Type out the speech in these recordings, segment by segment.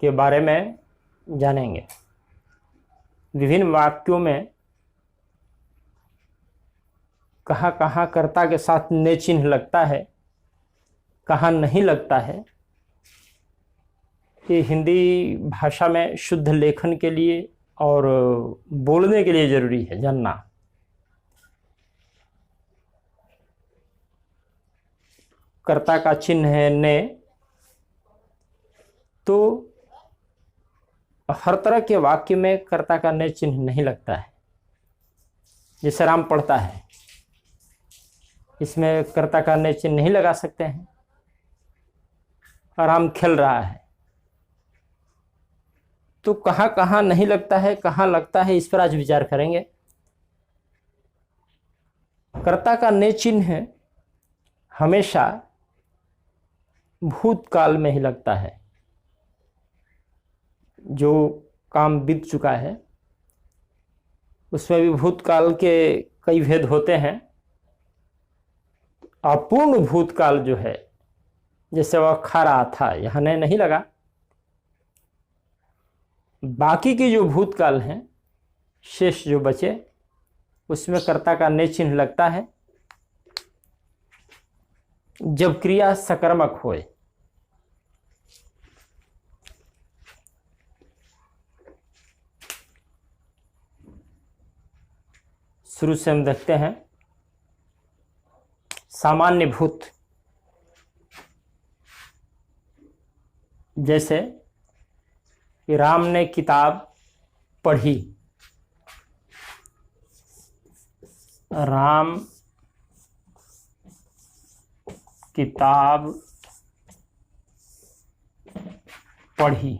के बारे में जानेंगे। विभिन्न वाक्यों में कहाँ कहाँ कर्ता के साथ ने चिन्ह लगता है, कहाँ नहीं लगता है, ये हिंदी भाषा में शुद्ध लेखन के लिए और बोलने के लिए जरूरी है जानना। कर्ता का चिन्ह है ने, तो हर तरह के वाक्य में कर्ता का ने चिन्ह नहीं लगता है। जैसे राम पढ़ता है, इसमें कर्ता का ने चिन्ह नहीं लगा सकते हैं। और राम खेल रहा है, तो कहाँ कहाँ नहीं लगता है, कहाँ लगता है, इस पर आज विचार करेंगे। कर्ता का ने चिन्ह हमेशा भूतकाल में ही लगता है। जो काम बीत चुका है उसमें भी भूतकाल के कई भेद होते हैं। अपूर्ण भूतकाल जो है, जैसे वह खा रहा था, यहाँ ने नहीं लगा। बाकी के जो भूतकाल हैं, शेष जो बचे, उसमें कर्ता का ने चिन्ह लगता है जब क्रिया सकर्मक होए। शुरू से हम देखते हैं। सामान्य भूत, जैसे कि राम ने किताब पढ़ी। राम किताब पढ़ी।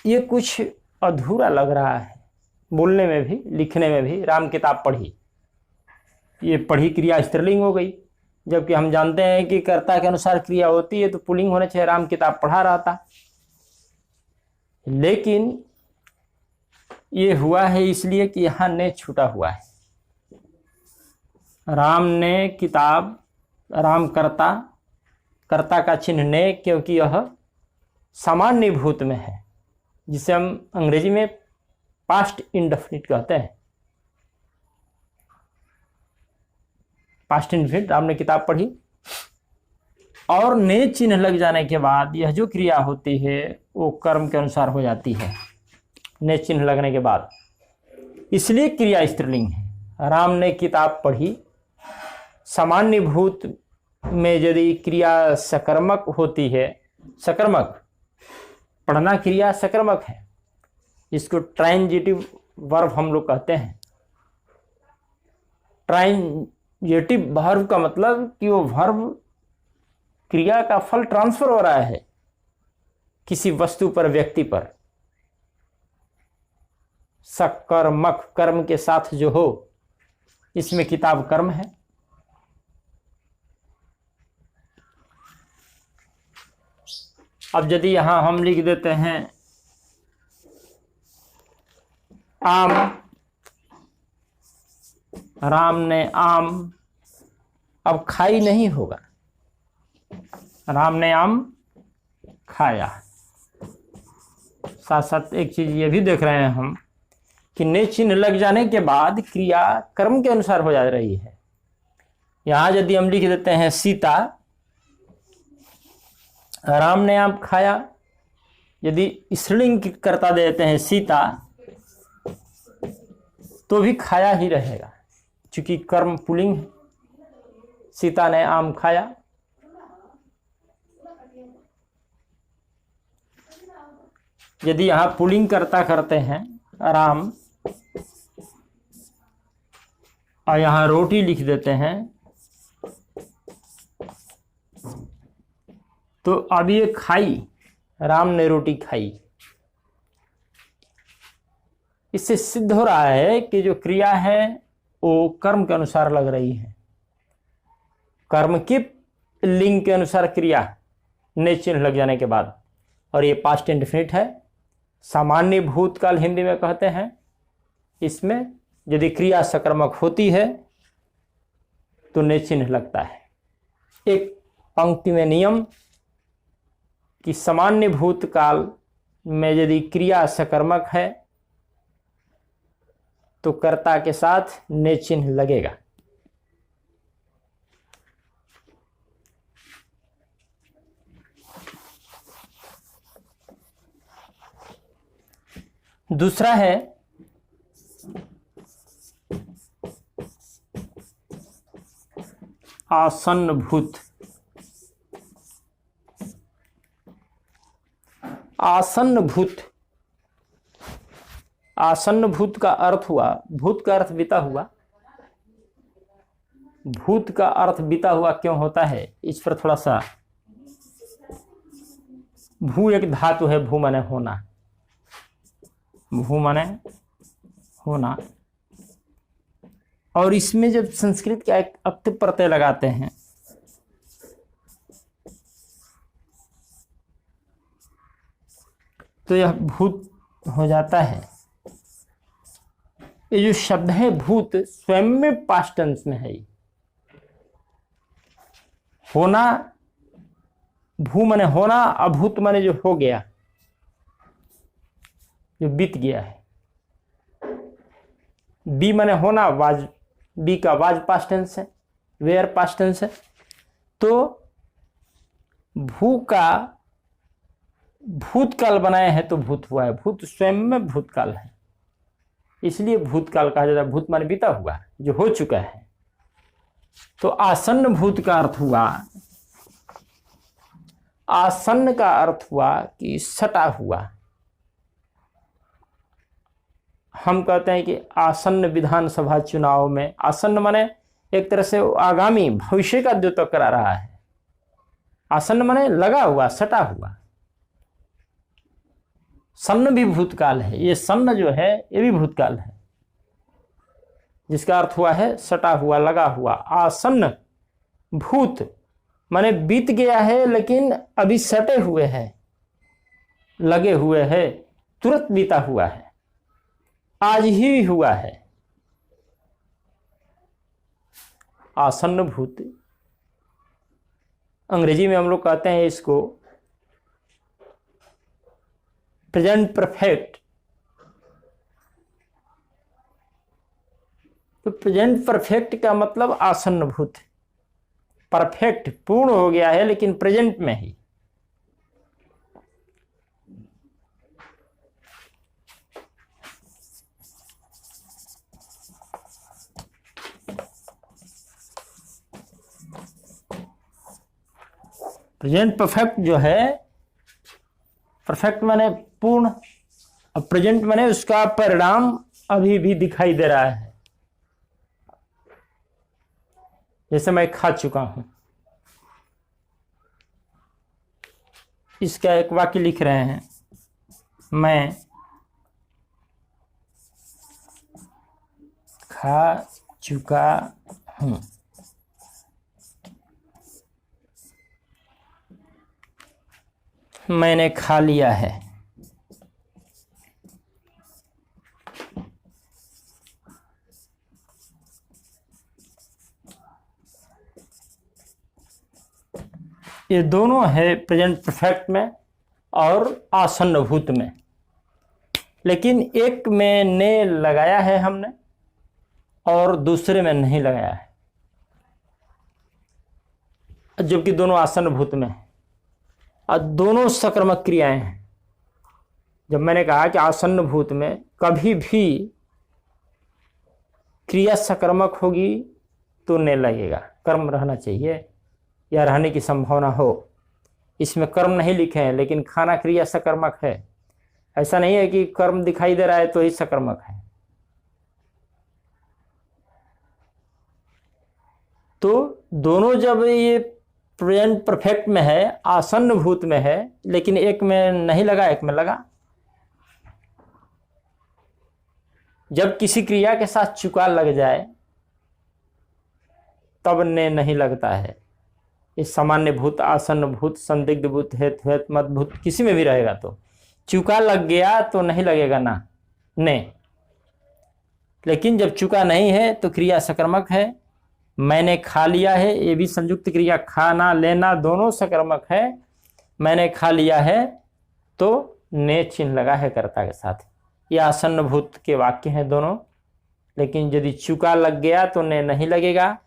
ये कुछ अधूरा लग रहा है, बोलने में भी लिखने में भी। राम किताब पढ़ी, ये पढ़ी क्रिया स्त्रीलिंग हो गई, जबकि हम जानते हैं कि कर्ता के अनुसार क्रिया होती है तो पुल्लिंग होना चाहिए। राम किताब पढ़ा रहा था, लेकिन ये हुआ है इसलिए कि यहाँ ने छूटा हुआ है। राम ने किताब, राम कर्ता, कर्ता का चिन्ह ने, क्योंकि यह सामान्य भूत में है, जिसे हम अंग्रेजी में पास्ट इंडेफिनिट कहते हैं। पास्ट इंडेफिनिट, राम ने किताब पढ़ी, और ने चिन्ह लग जाने के बाद यह जो क्रिया होती है वो कर्म के अनुसार हो जाती है, ने चिन्ह लगने के बाद। इसलिए क्रिया स्त्रीलिंग है। राम ने किताब पढ़ी। सामान्य भूत में यदि क्रिया सकर्मक होती है, सकर्मक, पढ़ना क्रिया सकर्मक है, इसको ट्रांजिटिव वर्ब हम लोग कहते हैं। ट्रांजिटिव वर्ब का मतलब कि वो वर्ब, क्रिया का फल ट्रांसफर हो रहा है किसी वस्तु पर, व्यक्ति पर। सकर्मक, कर्म के साथ जो हो, इसमें किताब कर्म है। अब यदि यहां हम लिख देते हैं आम, राम ने आम, अब खाई नहीं होगा। राम ने आम खाया। साथ साथ एक चीज ये भी देख रहे हैं हम कि ने चिन्ह लग जाने के बाद क्रिया कर्म के अनुसार हो जा रही है। यहां यदि हम लिख देते हैं सीता, राम ने आम खाया, यदि स्त्रीलिंग करता देते हैं सीता, तो भी खाया ही रहेगा, क्योंकि कर्म पुल्लिंग है। सीता ने आम खाया। यदि यहां पुल्लिंग करता करते हैं राम, और यहां रोटी लिख देते हैं, तो अब ये खाई, राम ने रोटी खाई। इससे सिद्ध हो रहा है कि जो क्रिया है वो कर्म के अनुसार लग रही है। कर्म की लिंग के अनुसार क्रिया ने चिन्ह लग जाने के बाद, और ये पास्ट इंडेफिनिट है। सामान्य भूतकाल हिंदी में कहते हैं। इसमें यदि क्रिया सकर्मक होती है तो ने चिन्ह लगता है। एक पंक्ति में नियम कि सामान्य भूतकाल में यदि क्रिया सकर्मक है तो कर्ता के साथ ने चिन्ह लगेगा। दूसरा है आसन्न भूत। आसन्न भूत, आसन्न भूत का अर्थ हुआ, भूत का अर्थ बीता हुआ। भूत का अर्थ बीता हुआ क्यों होता है, इस पर थोड़ा सा। भू एक धातु है, भू माने होना, भू माने होना। और इसमें जब संस्कृत का एक अक्ति प्रत्यय लगाते हैं तो यह भूत हो जाता है। ये जो शब्द है भूत स्वयं में पास्ट टेंस में है। होना, भू माने होना, अभूत माने जो हो गया, जो बीत गया है। बी माने होना, वाज, बी का वाज पास्ट टेंस है, वेयर पास्ट टेंस है। तो भू का भूतकाल बनाए हैं तो भूत हुआ है। भूत स्वयं में भूतकाल है, इसलिए भूतकाल कहा जाता है। भूत माने बीता हुआ, जो हो चुका है। तो आसन्न भूत का अर्थ हुआ, आसन्न का अर्थ हुआ कि सटा हुआ। हम कहते हैं कि आसन्न विधानसभा चुनाव में, आसन्न माने एक तरह से आगामी भविष्य का द्योतक करा रहा है। आसन्न माने लगा हुआ, सटा हुआ। सन्न भी भूतकाल है, ये सन्न जो है ये भी भूतकाल है, जिसका अर्थ हुआ है सटा हुआ, लगा हुआ। आसन्न भूत माने बीत गया है लेकिन अभी सटे हुए है, लगे हुए है, तुरंत बीता हुआ है, आज ही हुआ है। आसन्न भूत, अंग्रेजी में हम लोग कहते हैं इसको प्रेजेंट परफेक्ट। तो प्रेजेंट परफेक्ट का मतलब आसन्न भूत, परफेक्ट पूर्ण हो गया है लेकिन प्रेजेंट में ही। प्रेजेंट परफेक्ट जो है, परफेक्ट माने पूर्ण, और प्रेजेंट माने उसका परिणाम अभी भी दिखाई दे रहा है। जैसे मैं खा चुका हूं, इसका एक वाक्य लिख रहे हैं, मैं खा चुका हूं। मैंने खा लिया है। ये दोनों है प्रेजेंट परफेक्ट में और आसन्न भूत में। लेकिन एक में ने लगाया है हमने और दूसरे में नहीं लगाया है, जबकि दोनों आसन्न भूत में है और दोनों सकर्मक क्रियाएं हैं। जब मैंने कहा कि आसन्न भूत में कभी भी क्रिया सकर्मक होगी तो ने लगेगा, कर्म रहना चाहिए या रहने की संभावना हो। इसमें कर्म नहीं लिखे हैं लेकिन खाना क्रिया सकर्मक है। ऐसा नहीं है कि कर्म दिखाई दे रहा है तो ही सकर्मक है। तो दोनों जब ये प्रेजेंट परफेक्ट में है, आसन्न भूत में है, लेकिन एक में नहीं लगा, एक में लगा। जब किसी क्रिया के साथ चुका लग जाए तब ने नहीं लगता है। इस सामान्य भूत, आसन्न भूत, संदिग्ध भूत, हेतु हेत मत भूत, किसी में भी रहेगा तो चुका लग गया तो नहीं लगेगा ना ने। लेकिन जब चुका नहीं है तो क्रिया सकर्मक है मैंने खा लिया है, ये भी संयुक्त क्रिया, खाना लेना दोनों सकर्मक है। मैंने खा लिया है तो ने चिन्ह लगा है कर्ता के साथ। ये आसन्न भूत के वाक्य हैं दोनों, लेकिन यदि चुका लग गया तो ने नहीं लगेगा,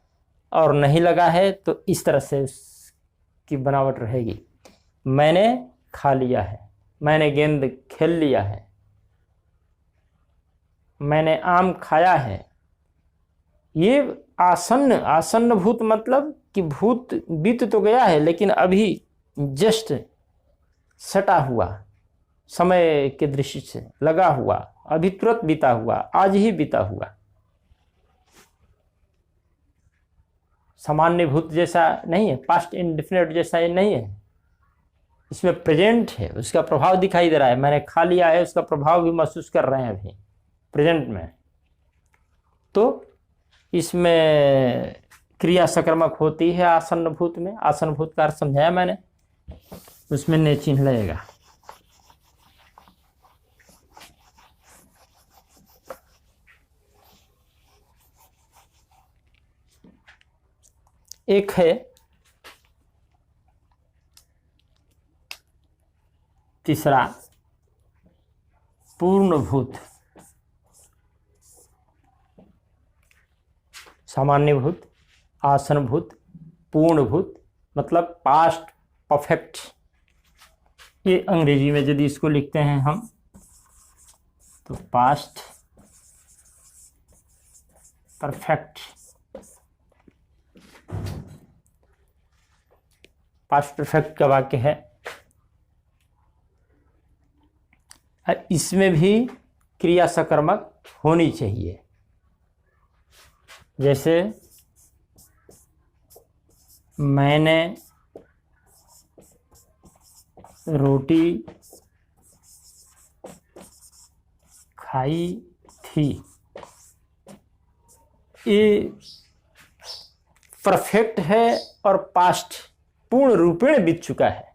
और नहीं लगा है तो इस तरह से उसकी बनावट रहेगी। मैंने खा लिया है, मैंने गेंद खेल लिया है, मैंने आम खाया है। ये आसन्न भूत मतलब कि भूत बीत तो गया है लेकिन अभी जस्ट सटा हुआ, समय के दृष्टि से लगा हुआ, अभी तुरंत बीता हुआ, आज ही बीता हुआ। सामान्य भूत जैसा नहीं है, पास्ट इंडेफिनिट जैसा ये नहीं है। इसमें प्रेजेंट है, उसका प्रभाव दिखाई दे रहा है। मैंने खा लिया है, उसका प्रभाव भी महसूस कर रहे हैं अभी प्रेजेंट में। तो इसमें क्रिया सकर्मक होती है आसन्न भूत में। आसन्न भूत का अर्थ समझाया मैंने, उसमें ने चिन्ह लगेगा। एक है तीसरा पूर्णभूत। सामान्य भूत, आसन भूत, पूर्ण भूत मतलब पास्ट परफेक्ट। ये अंग्रेजी में यदि इसको लिखते हैं हम तो पास्ट परफेक्ट। पास्ट परफेक्ट का वाक्य है। इसमें भी क्रिया सकर्मक होनी चाहिए। जैसे मैंने रोटी खाई थी, ये परफेक्ट है और पास्ट पूर्ण रूपेण बीत चुका है।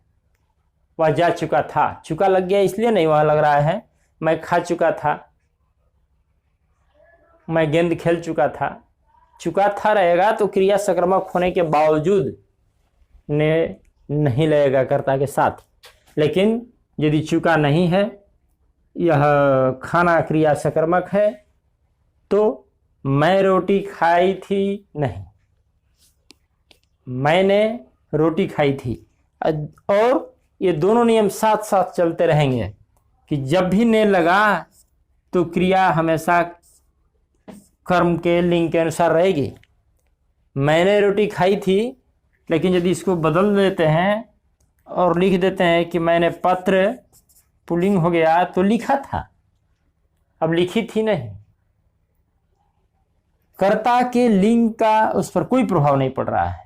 वह जा चुका था, चुका लग गया इसलिए नहीं वहां लग रहा है। मैं खा चुका था, मैं गेंद खेल चुका था। चुका था रहेगा तो क्रिया सकर्मक होने के बावजूद ने नहीं लगेगा कर्ता के साथ। लेकिन यदि चुका नहीं है, यह खाना क्रिया सकर्मक है, तो मैं रोटी खाई थी नहीं, मैंने रोटी खाई थी। और ये दोनों नियम साथ साथ चलते रहेंगे कि जब भी ने लगा तो क्रिया हमेशा कर्म के लिंग के अनुसार रहेगी। मैंने रोटी खाई थी, लेकिन यदि इसको बदल देते हैं और लिख देते हैं कि मैंने पत्र पुल्लिंग हो गया तो लिखा था, अब लिखी थी नहीं। कर्ता के लिंग का उस पर कोई प्रभाव नहीं पड़ रहा है।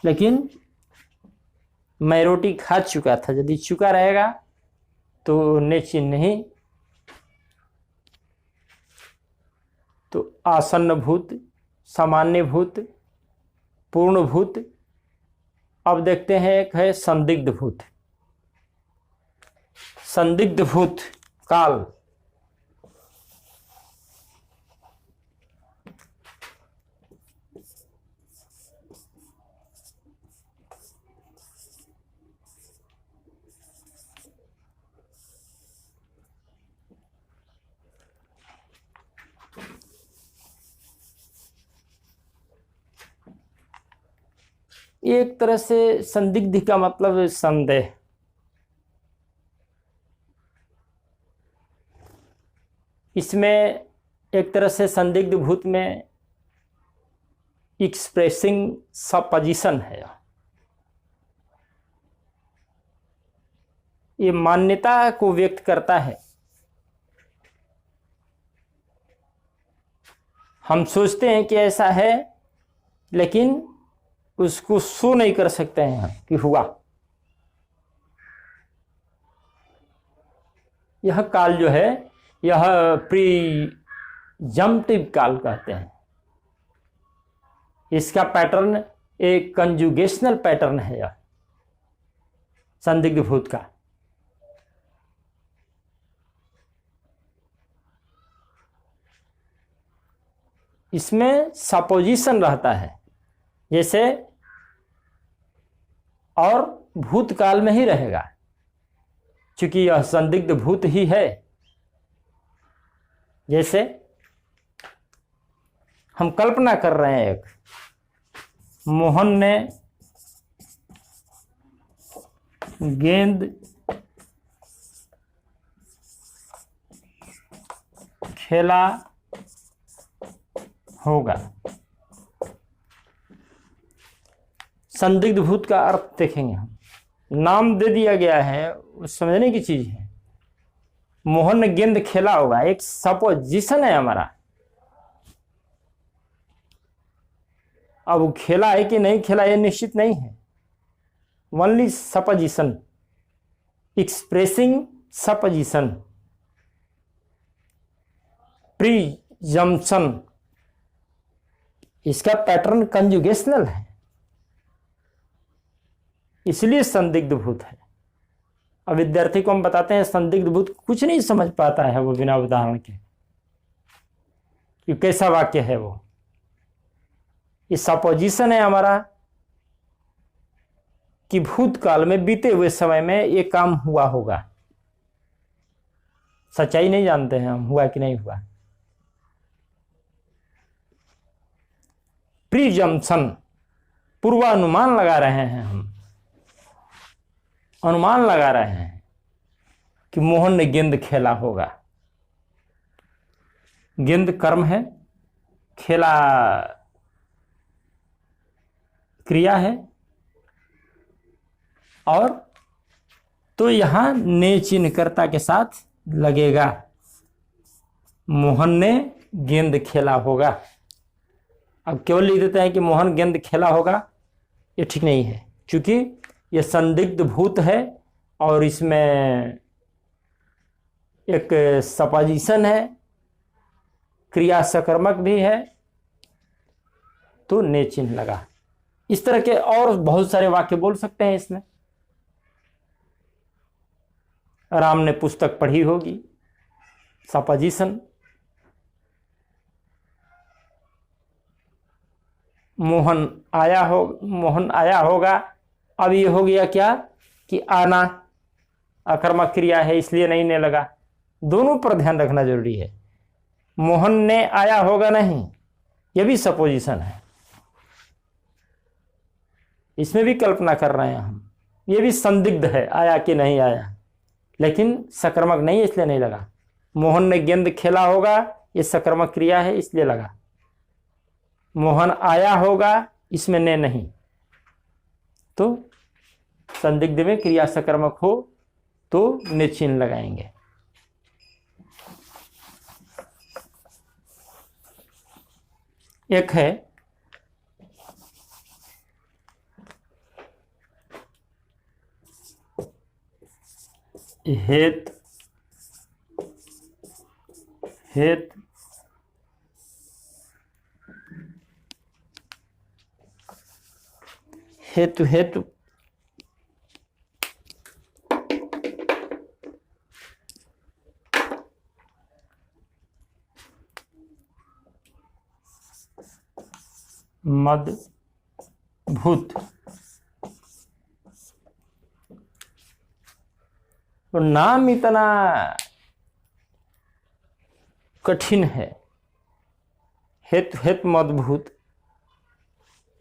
लेकिन मैं रोटी खा चुका था, यदि चुका रहेगा तो ने चिन्ह नहीं। तो आसन्न भूत, सामान्य भूत, पूर्ण भूत। अब देखते हैं एक है संदिग्ध भूत। संदिग्ध भूत काल। एक तरह से संदिग्ध का मतलब संदेह। इसमें एक तरह से संदिग्ध भूत में एक्सप्रेसिंग सपोजिशन है। ये मान्यता को व्यक्त करता है। हम सोचते हैं कि ऐसा है, लेकिन उसको शो नहीं कर सकते हैं कि हुआ। यह काल जो है, यह प्रीजम्पटिव काल कहते हैं। इसका पैटर्न एक कंजुगेशनल पैटर्न है। संदिग्ध भूत का। इसमें सपोजिशन रहता है जैसे, और भूतकाल में ही रहेगा, क्योंकि यह संदिग्ध भूत ही है। जैसे हम कल्पना कर रहे हैं, एक मोहन ने गेंद खेला होगा। संदिग्ध भूत का अर्थ देखेंगे हम, नाम दे दिया गया है, समझने की चीज है। मोहन ने गेंद खेला होगा, एक सपोजिशन है हमारा। अब वो खेला है कि नहीं खेला ये निश्चित नहीं है, ओनली सपोजिशन, एक्सप्रेसिंग सपोजिशन, प्रीजम्पशन। इसका पैटर्न कंजुगेशनल है, इसलिए संदिग्ध भूत है। अब विद्यार्थी को हम बताते हैं संदिग्ध भूत, कुछ नहीं समझ पाता है वो बिना उदाहरण के कि कैसा वाक्य है वो। ये सपोजिशन है हमारा कि भूतकाल में बीते हुए समय में ये काम हुआ होगा। सच्चाई नहीं जानते हैं हम हुआ कि नहीं हुआ। प्रीजम्पशन, पूर्वानुमान लगा रहे हैं हम, अनुमान लगा रहे हैं कि मोहन ने गेंद खेला होगा। गेंद कर्म है, खेला क्रिया है, और तो यहां ने चिन्हकर्ता के साथ लगेगा। मोहन ने गेंद खेला होगा। अब केवल लिख देते हैं कि मोहन गेंद खेला होगा, ये ठीक नहीं है, क्योंकि ये संदिग्ध भूत है और इसमें एक सपोजिशन है, क्रिया सकर्मक भी है, तो ने चिन्ह लगा। इस तरह के और बहुत सारे वाक्य बोल सकते हैं इसमें। राम ने पुस्तक पढ़ी होगी, सपोजिशन। मोहन आया होगा। अब ये हो गया क्या कि आना अकर्मक क्रिया है, इसलिए नहीं ने लगा। दोनों पर ध्यान रखना जरूरी है। मोहन ने आया होगा नहीं, यह भी सपोजिशन है, इसमें भी कल्पना कर रहे हैं हम। ये भी संदिग्ध है, आया कि नहीं आया, लेकिन सकर्मक नहीं है इसलिए नहीं लगा। मोहन ने गेंद खेला होगा, ये सकर्मक क्रिया है इसलिए लगा। मोहन आया होगा, इसमें ने नहीं, तो संदिग्ध में क्रिया सकर्मक हो तो ने चिन्ह लगाएंगे। एक है हेत हेतु मदभूत। तो नाम इतना कठिन है, हेतु मदभूत,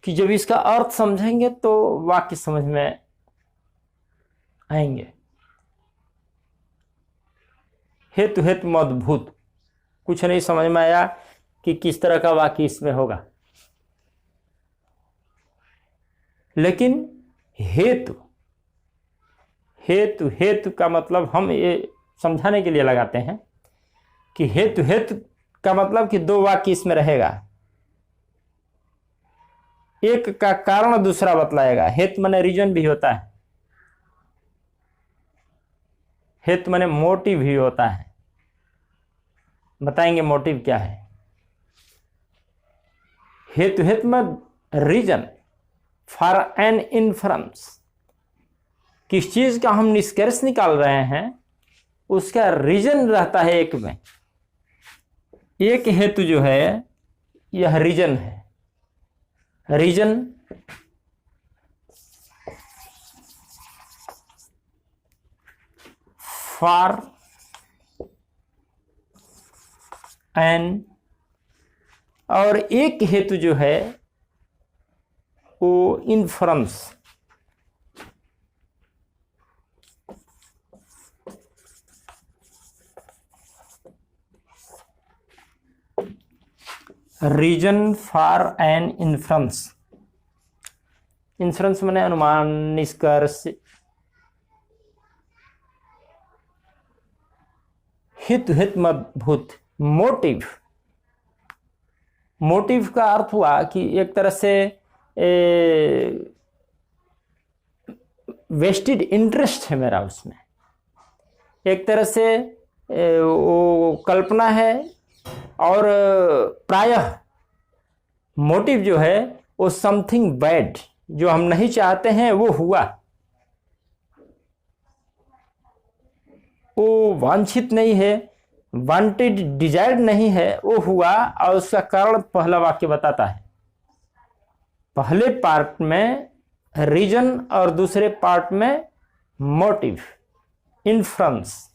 कि जब इसका अर्थ समझेंगे तो वाक्य समझ में आएंगे। हेतु मदभूत, कुछ नहीं समझ में आया कि किस तरह का वाक्य इसमें होगा, लेकिन हेतु का मतलब हम ये समझाने के लिए लगाते हैं कि हेतु का मतलब कि दो वाक्य इसमें रहेगा, एक का कारण दूसरा बतलाएगा। हेतु माने रीजन भी होता है, हेतु माने मोटिव भी होता है। बताएंगे मोटिव क्या है। हेतु में रीजन फॉर एन इन्फरेंस, किस चीज का हम निष्कर्ष निकाल रहे हैं उसका रीजन रहता है एक में। एक हेतु जो है यह रीजन है। रीजन फॉर एन, और एक हेतु जो है वो inference. Reason for an inference. Inference माने अनुमान, निष्कर्ष। हित हितमभूत, मोटिव। मोटिव का अर्थ हुआ कि एक तरह से वेस्टेड इंटरेस्ट है मेरा उसमें, एक तरह से वो कल्पना है। और प्रायः मोटिव जो है वो समथिंग बैड, जो हम नहीं चाहते हैं वो हुआ, वो वांछित नहीं है, वांटेड डिजायर्ड नहीं है, वो हुआ। और उसका कारण पहला वाक्य बताता है। पहले पार्ट में रीजन और दूसरे पार्ट में मोटिव, इन्फ्रेंस।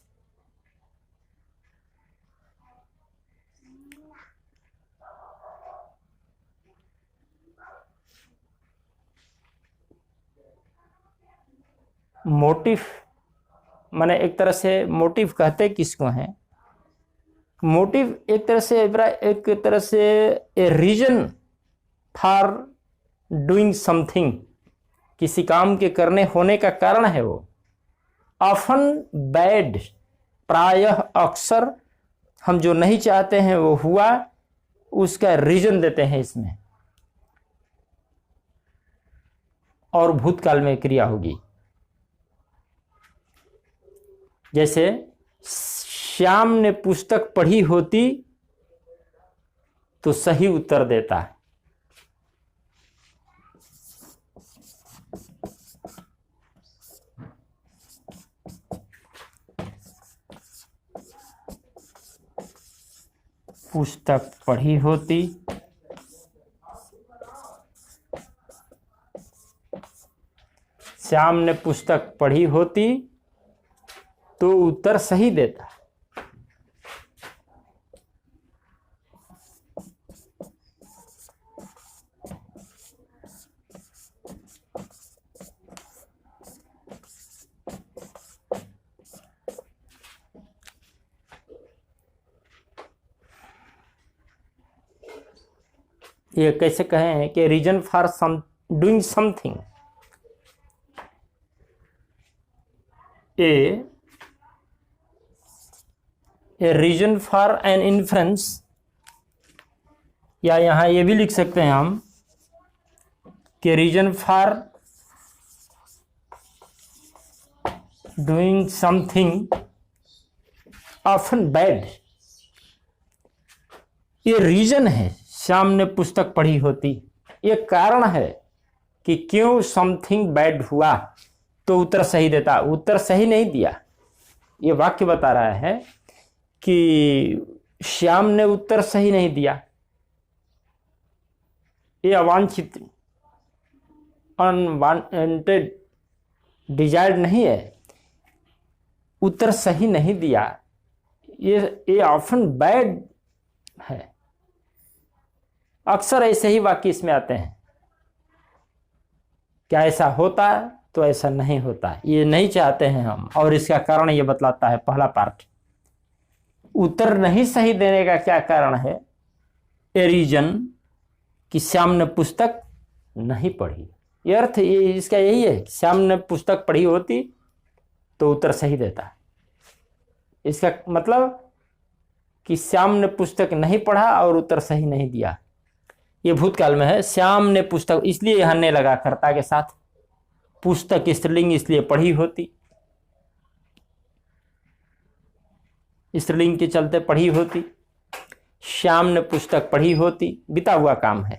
मोटिव माने एक तरह से मोटिव कहते किसको हैं? मोटिव एक तरह से ए रीजन फॉर डूइंग समथिंग, किसी काम के करने होने का कारण है वो। ऑफन बैड, प्रायः अक्सर हम जो नहीं चाहते हैं वो हुआ, उसका रीजन देते हैं इसमें। और भूतकाल में क्रिया होगी। जैसे श्याम ने पुस्तक पढ़ी होती तो सही उत्तर देता है। पुस्तक पढ़ी होती, श्याम ने पुस्तक पढ़ी होती तो उत्तर सही देता। ये कैसे कहे हैं कि reason for doing something, a reason for an inference, या यहां ये भी लिख सकते हैं हम कि reason for doing something often bad. ये रीजन है, श्याम ने पुस्तक पढ़ी होती, ये कारण है कि क्यों समथिंग बैड हुआ, तो उत्तर सही देता। उत्तर सही नहीं दिया। ये वाक्य बता रहा है कि श्याम ने उत्तर सही नहीं दिया। ये अवांछित, अनवांटेड, डिजायर्ड नहीं है, उत्तर सही नहीं दिया। ये ऑफन बैड है। अक्सर ऐसे ही वाक्य इसमें आते हैं। क्या ऐसा होता है? तो ऐसा नहीं होता, ये नहीं चाहते हैं हम। और इसका कारण ये बतलाता है पहला पार्ट। उत्तर नहीं सही देने का क्या कारण है? ए रीजन कि श्याम ने पुस्तक नहीं पढ़ी। ये अर्थ ये इसका यही है, श्याम ने पुस्तक पढ़ी होती तो उत्तर सही देता। इसका मतलब कि श्याम ने पुस्तक नहीं पढ़ा और उत्तर सही नहीं दिया। ये भूतकाल में है। श्याम ने पुस्तक, इसलिए यहां ने लगा कर्ता के साथ। पुस्तक स्त्रीलिंग इसलिए पढ़ी होती, स्त्रीलिंग के चलते पढ़ी होती। श्याम ने पुस्तक पढ़ी होती, बीता हुआ काम है,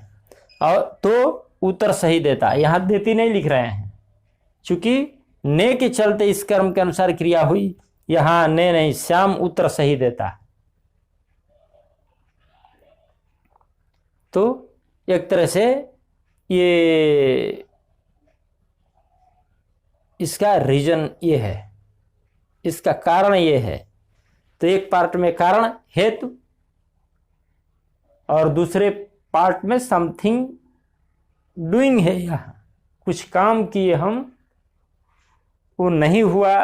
और तो उत्तर सही देता। यहां देती नहीं लिख रहे हैं, क्योंकि ने के चलते इस कर्म के अनुसार क्रिया हुई, यहां ने नहीं, श्याम उत्तर सही देता। तो एक तरह से ये इसका रीजन ये है, इसका कारण ये है। तो एक पार्ट में कारण हेतु और दूसरे पार्ट में समथिंग डूइंग है, यहां कुछ काम किए हम, वो नहीं हुआ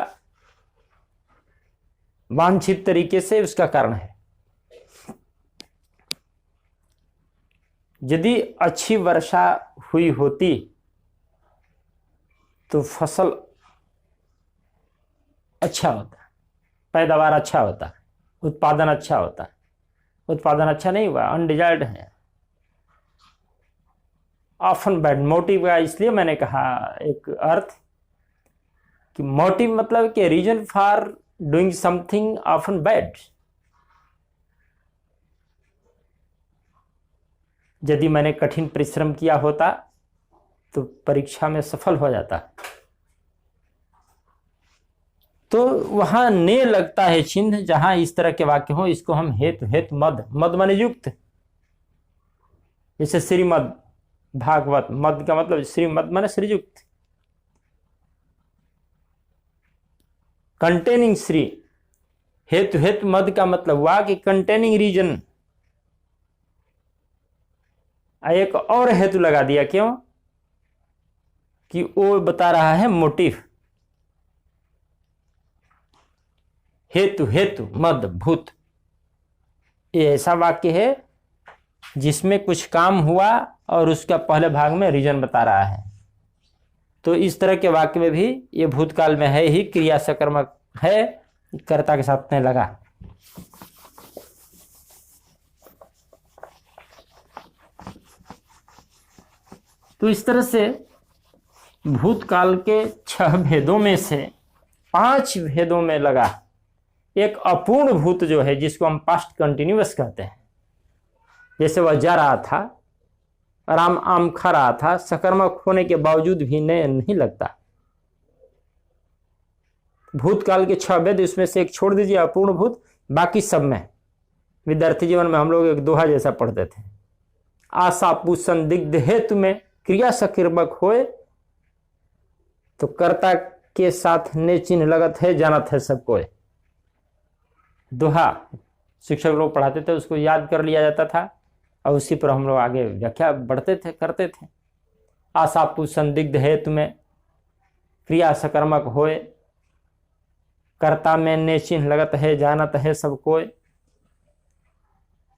वांछित तरीके से, उसका कारण है। यदि अच्छी वर्षा हुई होती तो फसल अच्छा होता, पैदावार अच्छा होता, उत्पादन अच्छा होता। उत्पादन अच्छा नहीं हुआ, अनडिजायर्ड है, ऑफन बैड। मोटिव का इसलिए मैंने कहा एक अर्थ कि मोटिव मतलब कि reason for doing something often bad. यदि मैंने कठिन परिश्रम किया होता तो परीक्षा में सफल हो जाता। तो वहां ने लगता है चिन्ह, जहां इस तरह के वाक्य हो, इसको हम हेतु हेतु मद, मद माने युक्त। जैसे श्रीमद भागवत, मद का मतलब श्रीमद माने श्रीयुक्त, कंटेनिंग श्री। हेतु हेतु मद का मतलब हुआ कि कंटेनिंग रीजन। एक और हेतु लगा दिया, क्यों कि वो बता रहा है मोटिव। हेतु हेतु मद भूत, ये ऐसा वाक्य है जिसमें कुछ काम हुआ और उसका पहले भाग में रीजन बता रहा है। तो इस तरह के वाक्य में भी ये भूतकाल में है ही, क्रिया सकर्मक है, कर्ता के साथ में लगा। तो इस तरह से भूतकाल के 6 भेदों में से 5 भेदों में लगा। एक अपूर्ण भूत जो है, जिसको हम पास्ट कंटिन्यूअस कहते हैं, जैसे वह जा रहा था, आराम आम खा रहा था, सकर्मक होने के बावजूद भी नहीं लगता। भूतकाल के 6 भेद, इसमें से एक छोड़ दीजिए अपूर्ण भूत, बाकी सब में। विद्यार्थी जीवन में हम लोग एक दोहा जैसा पढ़ते थे, आशा पू संदिग्ध हेतु में क्रिया सकर्मक होए तो कर्ता के साथ ने चिन्ह लगत है, जानत है सब कोई। दोहा शिक्षक लोग पढ़ाते थे, उसको याद कर लिया जाता था और उसी पर हम लोग आगे व्याख्या बढ़ते थे, करते थे। आशा पू संदिग्ध हेतु में क्रिया सकर्मक होए, कर्ता में ने चिन्ह लगत है, जानत है सब कोई।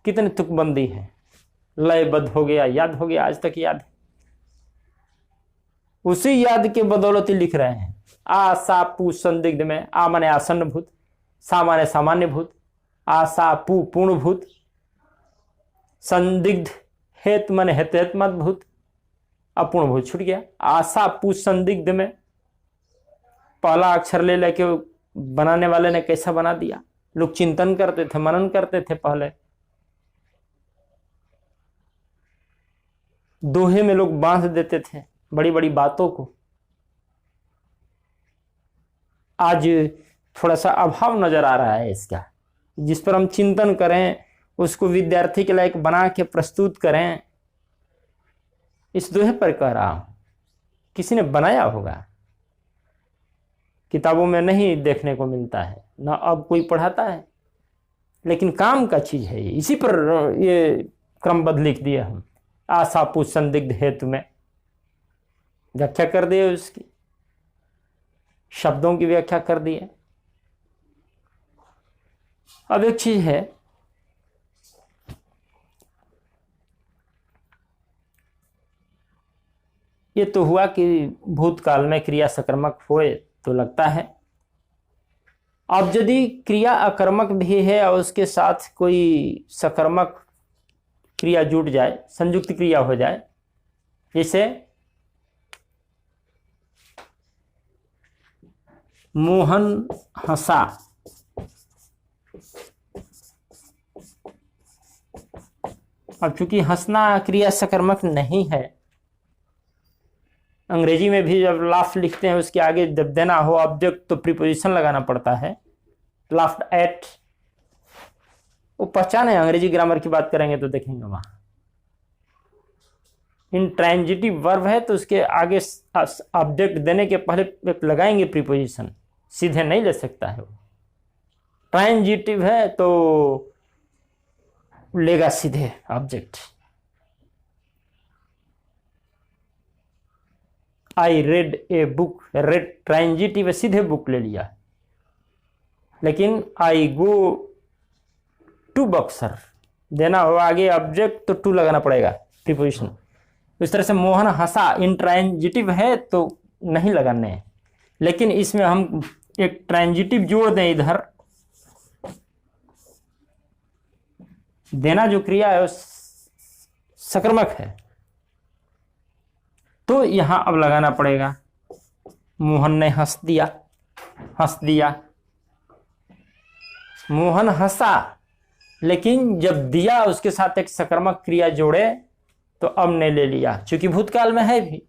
कितनी तुकबंदी है, लयबद्ध हो गया, याद हो गया, आज तक याद है। उसी याद के बदौलत लिख रहे हैं। आशा पू संदिग्ध में, आ माने आसन्न भूत, सा माने सामान्य भूत, आशा पू पूर्ण भूत, संदिग्ध हेत माने हेतुमत भूत, अपूर्ण भूत छूट गया। आशा पू संदिग्ध में पहला अक्षर ले लेके बनाने वाले ने कैसा बना दिया। लोग चिंतन करते थे, मनन करते थे, पहले दोहे में लोग बांध देते थे बड़ी बड़ी बातों को। आज थोड़ा सा अभाव नजर आ रहा है इसका, जिस पर हम चिंतन करें, उसको विद्यार्थी के लायक बना के प्रस्तुत करें। इस दोहे पर कह रहा हूं, किसी ने बनाया होगा, किताबों में नहीं देखने को मिलता है, ना अब कोई पढ़ाता है, लेकिन काम का चीज है। इसी पर ये क्रमबद्ध लिख दिया हम। आशा पू संदिग्ध हेतु में व्याख्या कर दिए, उसकी शब्दों की व्याख्या कर दी है। अब एक चीज है, ये तो हुआ कि भूतकाल में क्रिया सकर्मक होए तो लगता है। अब यदि क्रिया अकर्मक भी है और उसके साथ कोई सकर्मक क्रिया जुट जाए, संयुक्त क्रिया हो जाए, जैसे मोहन हंसा, अब चूंकि हंसना क्रिया सकर्मक नहीं है, अंग्रेजी में भी जब लाफ्ट लिखते हैं उसके आगे जब देना हो ऑब्जेक्ट तो प्रीपोजिशन लगाना पड़ता है। लाफ्ट एट, वो पहचान है, अंग्रेजी ग्रामर की बात करेंगे तो देखेंगे वहां। इंट्रांजिटिव वर्ब है तो उसके आगे ऑब्जेक्ट देने के पहले लगाएंगे प्रीपोजिशन, सीधे नहीं ले सकता है वो। ट्रांजिटिव है तो लेगा सीधे object. I read a book, red transitive सीधे बुक ले लिया। लेकिन आई गो टू बक्सर देना हो आगे ऑब्जेक्ट तो टू लगाना पड़ेगा प्रीपोजिशन। इस तरह से मोहन हंसा, इंट्रांजिटिव है तो नहीं लगाने हैं, लेकिन इसमें हम एक ट्रांजिटिव जोड़ दें इधर, देना जो क्रिया है वो सकर्मक है तो यहां अब लगाना पड़ेगा। मोहन ने हंस दिया, हंस दिया। मोहन हंसा, लेकिन जब दिया उसके साथ एक सकर्मक क्रिया जोड़े तो अब ने ले लिया, क्योंकि भूतकाल में है भी,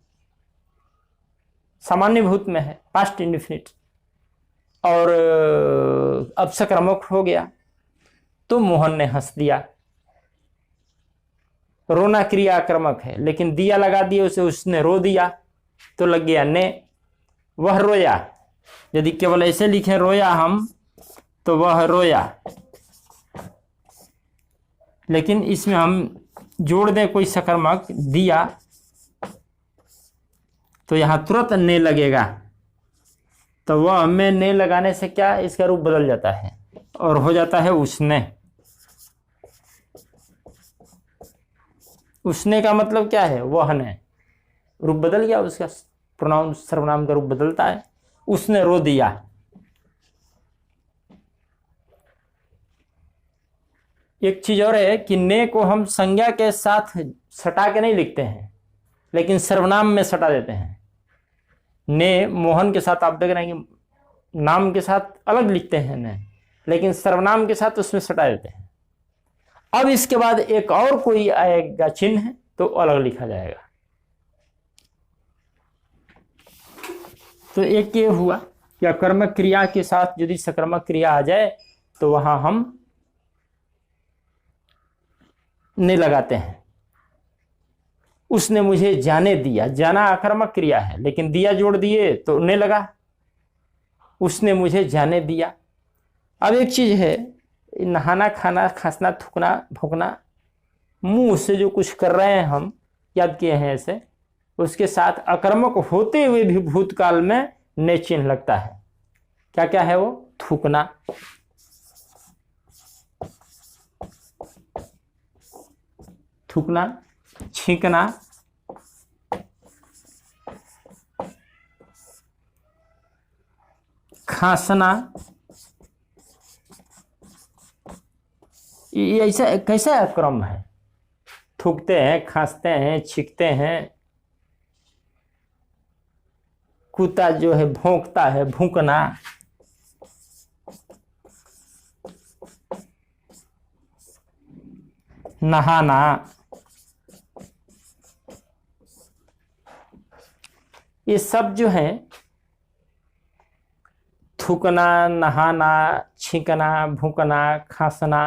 सामान्य भूत में है, पास्ट इंडेफिनिट, और अब सकर्मक हो गया तो मोहन ने हंस दिया। रोना क्रिया आक्रमक है, लेकिन दिया लगा दिया उसे, उसने रो दिया तो लग गया ने। वह रोया, यदि केवल ऐसे लिखें रोया हम तो वह रोया, लेकिन इसमें हम जोड़ दें कोई सकर्मक दिया तो यहां तुरंत ने लगेगा, तो वह में ने लगाने से क्या इसका रूप बदल जाता है और हो जाता है उसने। उसने का मतलब क्या है, वह ने, रूप बदल गया उसका, प्रोनाउन सर्वनाम का रूप बदलता है। उसने रो दिया। एक चीज और है कि ने को हम संज्ञा के साथ सटा के नहीं लिखते हैं, लेकिन सर्वनाम में सटा देते हैं। ने मोहन के साथ आप देख रहे हैं कि नाम के साथ अलग लिखते हैं ने, लेकिन सर्वनाम के साथ उसमें सटा देते हैं। अब इसके बाद एक और कोई आएगा चिन्ह तो अलग लिखा जाएगा। तो एक ये हुआ कि अकर्मक क्रिया के साथ यदि सकर्मक क्रिया आ जाए तो वहां हम ने लगाते हैं। उसने मुझे जाने दिया, जाना आकर्मक क्रिया है, लेकिन दिया जोड़ दिए तो ने लगा। उसने मुझे जाने दिया। अब एक चीज है, नहाना, खाना, खांसना, थूकना, भौंकना, मुंह से जो कुछ कर रहे हैं हम याद किए हैं ऐसे, उसके साथ अकर्मक होते हुए भी भूतकाल में ने चिन्ह लगता है। क्या क्या है वो? थूकना, थूकना, छींकना, खांसना। ये ऐसा कैसा क्रम है? थूकते हैं, खांसते हैं, छींकते हैं। कुत्ता जो है भौंकता है, भूकना। नहाना, ये सब जो है थूकना, नहाना, छींकना, भूकना, खांसना,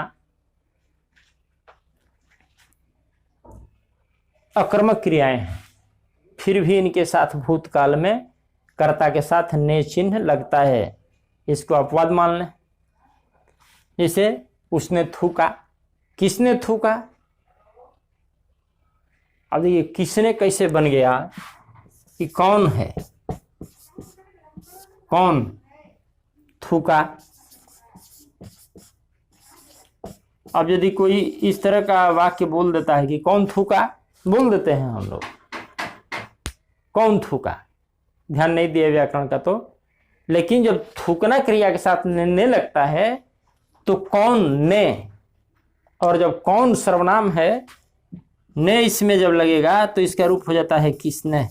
अकर्मक क्रियाएं हैं। फिर भी इनके साथ भूतकाल में कर्ता के साथ ने चिन्ह लगता है। इसको अपवाद मान लें। जैसे उसने थूका, किसने थूका? अब ये किसने कैसे बन गया कि कौन है, कौन थूका? अब यदि कोई इस तरह का वाक्य बोल देता है कि कौन थूका, बोल देते हैं हम लोग, कौन थूका, ध्यान नहीं दिए व्याकरण का तो। लेकिन जब थूकना क्रिया के साथ ने लगता है तो कौन ने, और जब कौन सर्वनाम है, ने इसमें जब लगेगा तो इसका रूप हो जाता है किसने।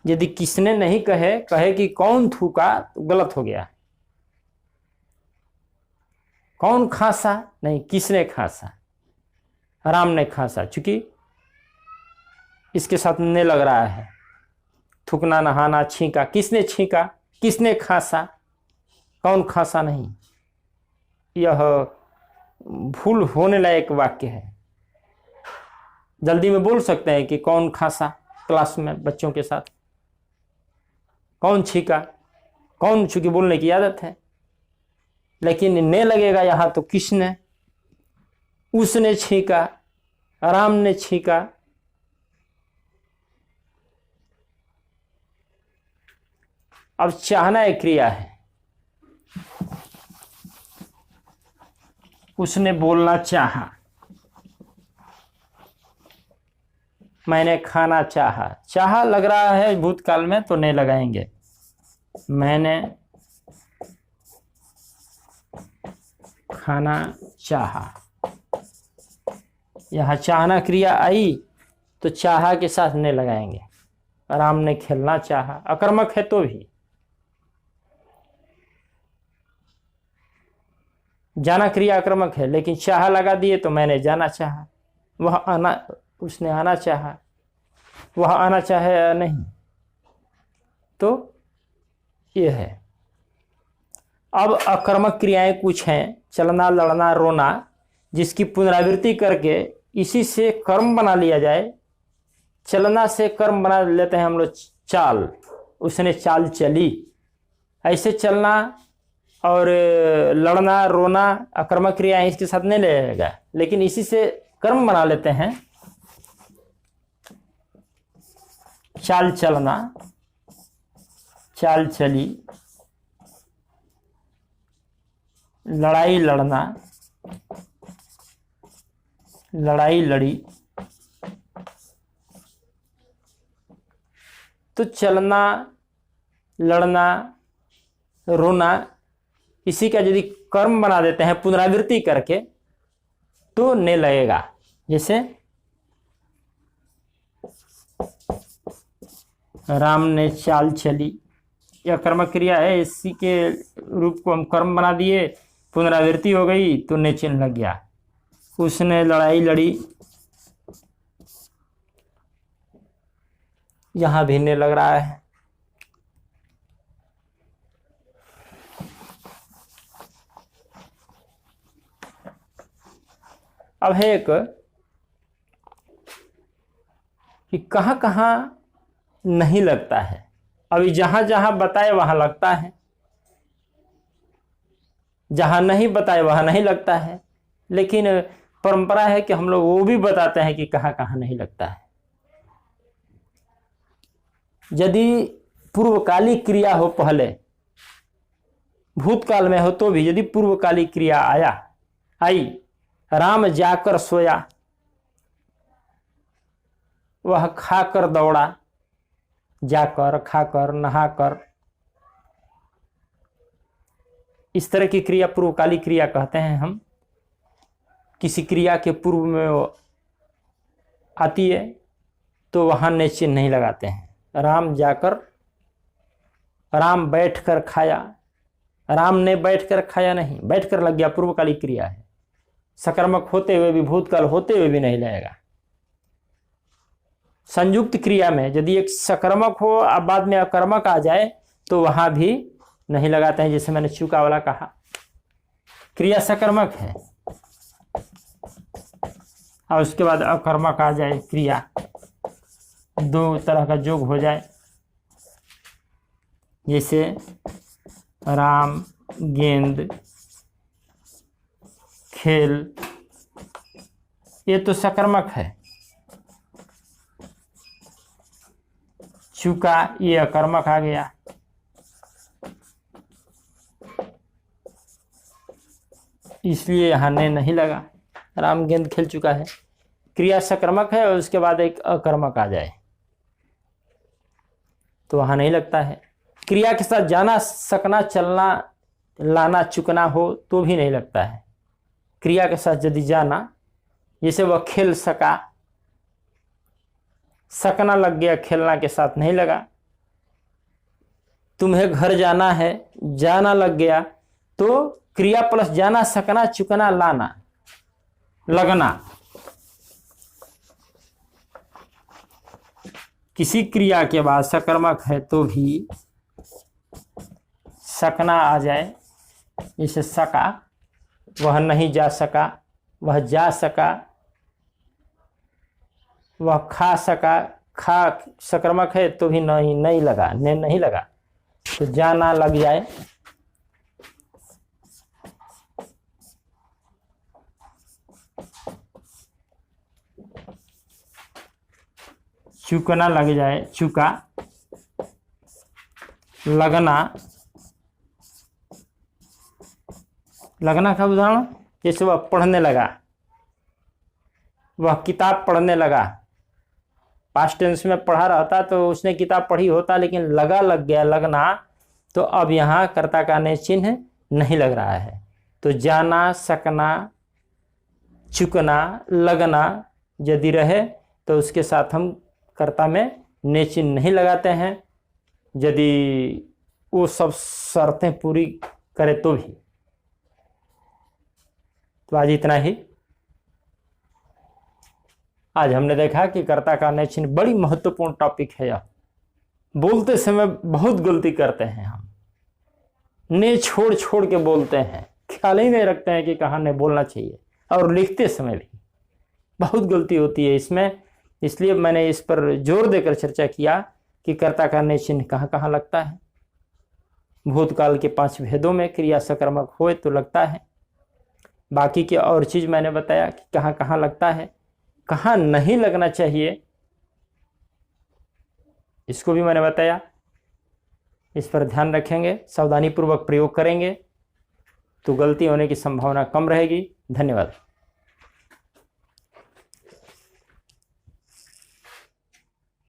यदि किसने नहीं कहे कि कौन थूका तो गलत हो गया। कौन खांसा, नहीं, किसने खांसा, राम ने खांसा। चूंकि इसके साथ ने लग रहा है। थूकना, नहाना, छींका, किसने छींका, किसने खांसा, कौन खांसा नहीं, यह भूल होने लायक वाक्य है। जल्दी में बोल सकते हैं कि कौन खांसा क्लास में बच्चों के साथ, कौन छींका, कौन, चूंकि बोलने की आदत है। लेकिन ने लगेगा यहां तो किसने, उसने छींका, राम ने छींका। अब चाहना एक क्रिया है, उसने बोलना चाहा, मैंने खाना चाहा। चाहा लग रहा है भूतकाल में तो नहीं लगाएंगे। मैंने खाना चाहा, यहां चाहना क्रिया आई तो चाहा के साथ नहीं लगाएंगे। राम ने खेलना चाहा, अकर्मक है तो भी। जाना क्रिया आक्रामक है, लेकिन चाह लगा दिए तो मैंने जाना चाहा। वह आना, उसने आना चाहा, वह आना चाहे या नहीं, तो यह है। अब अकर्मक क्रियाएं कुछ हैं, चलना, लड़ना, रोना, जिसकी पुनरावृत्ति करके इसी से कर्म बना लिया जाए। चलना से कर्म बना लेते हैं हम लोग चाल, उसने चाल चली। ऐसे चलना और लड़ना, रोना अकर्मक क्रियाएं इसके साथ नहीं लेगा, लेकिन इसी से कर्म बना लेते हैं। चाल चलना, चाल चली, लड़ाई लड़ना, लड़ाई लड़ी। तो चलना, लड़ना, रोना, इसी का यदि कर्म बना देते हैं पुनरावृत्ति करके तो ने लगेगा। जैसे राम ने चाल चली, यह कर्मक क्रिया है, इसी के रूप को हम कर्म बना दिए, पुनरावृत्ति हो गई तो ने चिन्ह लग गया। उसने लड़ाई लड़ी, यहां भी ने लग रहा है। अब है एक कि कहां कहां नहीं लगता है। अभी जहां जहां बताए वहां लगता है, जहां नहीं बताए वहां नहीं लगता है। लेकिन परंपरा है कि हम लोग वो भी बताते हैं कि कहां कहां नहीं लगता है। यदि पूर्वकाली क्रिया हो, पहले भूतकाल में हो तो भी, यदि पूर्वकाली क्रिया आई, राम जाकर सोया, वह खाकर दौड़ा, जाकर, खाकर, नहाकर, इस तरह की क्रिया पूर्वकाली क्रिया कहते हैं हम। किसी क्रिया के पूर्व में वो आती है तो वहां ने चिन्ह नहीं लगाते हैं। राम जाकर, राम बैठकर खाया, राम ने बैठकर खाया नहीं, बैठकर लग गया, पूर्वकाली क्रिया है। सकर्मक होते हुए भी, भूतकाल होते हुए भी नहीं लगेगा। संयुक्त क्रिया में यदि एक सकर्मक हो अब बाद में अकर्मक आ जाए तो वहां भी नहीं लगाते हैं। जैसे मैंने चूका वाला कहा, क्रिया सकर्मक है और उसके बाद अकर्मक आ जाए, क्रिया दो तरह का जोग हो जाए। जैसे राम, गेंद, खेल, ये तो सकर्मक है। चूका, ये अकर्मक आ गया। इसलिए यहां ने नहीं लगा। राम गेंद खेल चुका है, क्रिया सकर्मक है और उसके बाद एक अकर्मक आ जाए तो वहां नहीं लगता है। क्रिया के साथ जाना, सकना, चलना, लाना, चुकना हो तो भी नहीं लगता है। क्रिया के साथ यदि जाना, जैसे वह खेल सका, सकना लग गया, खेलना के साथ नहीं लगा। तुम्हें घर जाना है, जाना लग गया तो क्रिया प्लस जाना, सकना, चुकना, लाना, लगना, किसी क्रिया के बाद सकर्मक है तो भी सकना आ जाए, जैसे सका, वह नहीं जा सका, वह जा सका, वह खा सका, खा सकर्मक है तो भी नहीं लगा, ने नहीं लगा, तो जाना लग जाए। चुकना लग जाए, चुका, लगना, लगना का उदाहरण जैसे वह पढ़ने लगा, वह किताब पढ़ने लगा। पास्ट टेंस में पढ़ा रहता तो उसने किताब पढ़ी होता, लेकिन लगा लग गया, लगना, तो अब यहाँ कर्ता का ने चिन्ह नहीं लग रहा है। तो जाना, सकना, चुकना, लगना यदि रहे तो उसके साथ हम कर्ता में ने चिन्ह नहीं लगाते हैं, यदि वो सब शर्तें पूरी करे तो भी। तो आज इतना ही। आज हमने देखा कि कर्ता का ने चिन्ह बड़ी महत्वपूर्ण टॉपिक है। यह बोलते समय बहुत गलती करते हैं हम, ने छोड़ छोड़ के बोलते हैं, ख्याल ही नहीं रखते हैं कि कहाँ ने बोलना चाहिए, और लिखते समय भी बहुत गलती होती है इसमें। इसलिए मैंने इस पर जोर देकर चर्चा किया कि कर्ता का ने चिन्ह कहाँ कहाँ लगता है। भूतकाल के 5 भेदों में क्रिया सकर्मक होए तो लगता है। बाकी के और चीज मैंने बताया कि कहाँ कहाँ लगता है, कहाँ नहीं लगना चाहिए, इसको भी मैंने बताया। इस पर ध्यान रखेंगे, सावधानी पूर्वक प्रयोग करेंगे तो गलती होने की संभावना कम रहेगी। धन्यवाद।